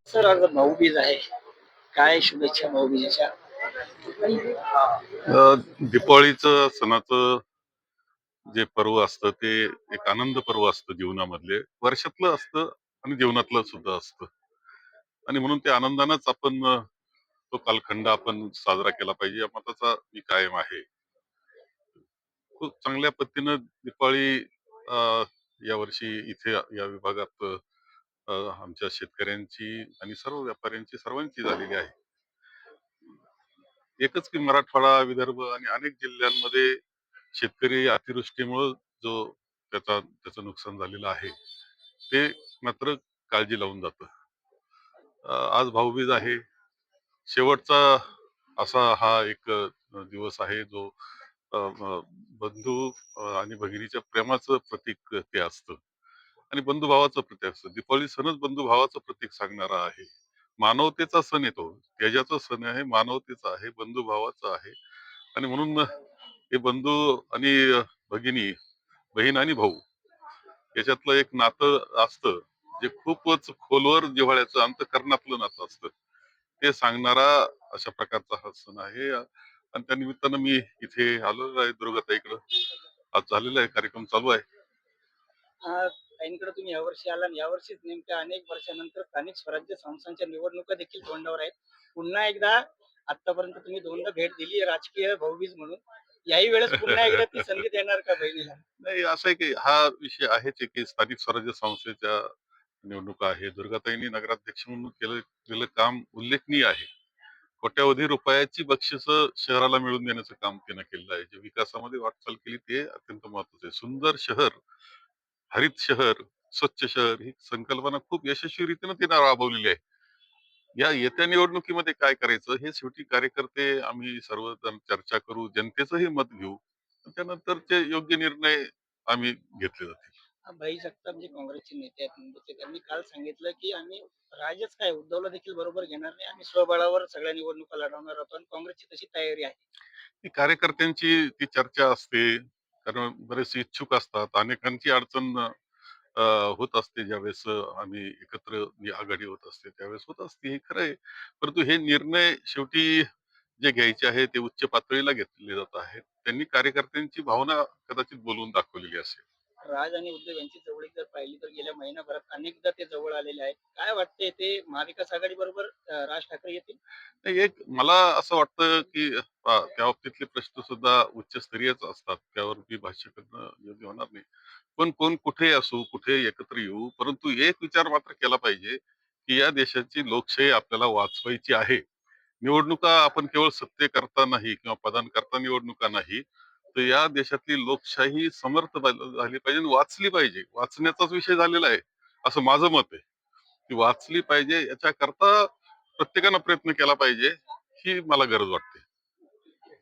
Sir आज भाऊबीज आहे, काय शुभेच्छा भाऊबीजेच्या? दिपावळीचं सणाचं जे पर्व असतं ते एक आनंद पर्व असतं जीवनामधले, वर्षातलं असतं आणि जीवनातलं सुद्धा असतं. आणि म्हणून ते आनंदानंच आपण तो कालखंड आपण साजरा केला पाहिजे, या मताचा मी कायम आहे. खूप चांगल्या पद्धतीनं दिपावळी यावर्षी इथे या विभागात आमच्या शेतकऱ्यांची आणि सर्व व्यापाऱ्यांची सर्वांची झालेली आहे. एकच की मराठवाडा, विदर्भ आणि अनेक जिल्ह्यांमध्ये शेतकरी अतिवृष्टीमुळे जो त्याचं नुकसान झालेलं आहे, ते मात्र काळजी लावून जातं. आज भाऊबीज आहे. शेवटचा असा हा एक दिवस आहे जो बंधू आणि भगिनीच्या प्रेमाचं प्रतीक ते असतं आणि बंधुभावाचं प्रतीक असतं. दिपावली सणच बंधुभावाचं प्रतीक सांगणारा आहे. मानवतेचा सण येतो, त्याच्याचा सण आहे, मानवतेचा आहे, बंधुभावाचा आहे. आणि म्हणून हे बंधू आणि भगिनी, बहीण आणि भाऊ याच्यातलं एक नातं असतं, जे खूपच खोलवर जिव्हाळ्याचं अंतःकरणातलं नातं असतं. ते सांगणारा अशा प्रकारचा हा सण आहे. आणि त्या निमित्तानं मी इथे आलेलो आहे दुर्गाताईकडं. आज झालेला आहे, कार्यक्रम चालू आहे. ताईंकडे तुम्ही यावर्षी आला आणि यावर्षीच नेमक्या अनेक वर्षानंतर स्थानिक स्वराज्य संस्थांच्या निवडणुका देखील तोंडावर आहेत. पुन्हा एकदा आतापर्यंत तुम्ही दोनदा भेट दिली राजकीय भाऊबीज म्हणून. याही वेळेस पुन्हा एकदा ती संधी देणार का बहिणीला? नाही, असं आहे की हा विषय आहेच आहे की स्थानिक स्वराज्य संस्थेच्या निवडणुका आहे. दुर्गाताईंनी नगराध्यक्ष म्हणून केलेलं काम उल्लेखनीय आहे. कोट्यावधी रुपयाची बक्षिसं शहराला मिळवून देण्याचं काम त्यानं केलेलं आहे. जे विकासामध्ये वाटचाल केली ते अत्यंत महत्वाचं आहे. सुंदर शहर, हरित शहर, स्वच्छ शहर ही संकल्पना खूप यशस्वीरीतीनं तिनं राबवलेली आहे. या येत्या निवडणुकीमध्ये काय करायचं हे शेवटी कार्यकर्ते आम्ही सर्वजण चर्चा करू, जनतेचंही मत घेऊ. त्यानंतरचे योग्य निर्णय आम्ही घेतले जातील. भाई जगताप जे काँग्रेसचे नेते आहेत मुंबईचे, त्यांनी काल सांगितलं की आम्ही राजच काय उद्धवला देखील बरोबर घेणार नाही, आम्ही स्वबळावर सगळ्या निवडणुका लढवणार आहोत आणि काँग्रेसची तशी तयारी आहे. ती कार्यकर्त्यांची ती चर्चा असते, कारण बरेचसे इच्छुक असतात. अनेकांची अडचण अ, होत असते ज्यावेळेस आम्ही एकत्र आघाडी होत असते त्यावेळेस होत असते, हे खरं आहे. परंतु हे निर्णय शेवटी जे घ्यायचे आहे ते उच्च पातळीला घेतले जात आहेत. त्यांनी कार्यकर्त्यांची भावना कदाचित बोलवून दाखवलेली असेल. राज आणि उद्धव यांची जवळीक जर पाहिली तर गेल्या महिनाभरात अनेकदा ते जवळ आलेले आहेत. काय वाटते ते महाविकास आघाडी बरोबर राज ठाकरे येतील? नाही, एक मला असं वाटतं की त्या बाबतीतले प्रश्न सुद्धा उच्चस्तरीयच असतात, त्यावर मी भाष्य करणं योग्य होणार नाही. पण कोण कुठे असू, कुठे एकत्र येऊ, परंतु एक विचार मात्र केला पाहिजे की या देशाची लोकशाही आपल्याला वाचवायची आहे. निवडणुका आपण केवळ सत्तेकरता नाही किंवा पदांकरता निवडणुका नाही, तर या देशातली लोकशाही समर्थ झाली पाहिजे आणि वाचली पाहिजे. वाचण्याचाच विषय झालेला आहे, असं माझं मत आहे. ती वाचली पाहिजे याच्याकरता प्रत्येकानं प्रयत्न केला पाहिजे, ही मला गरज वाटते.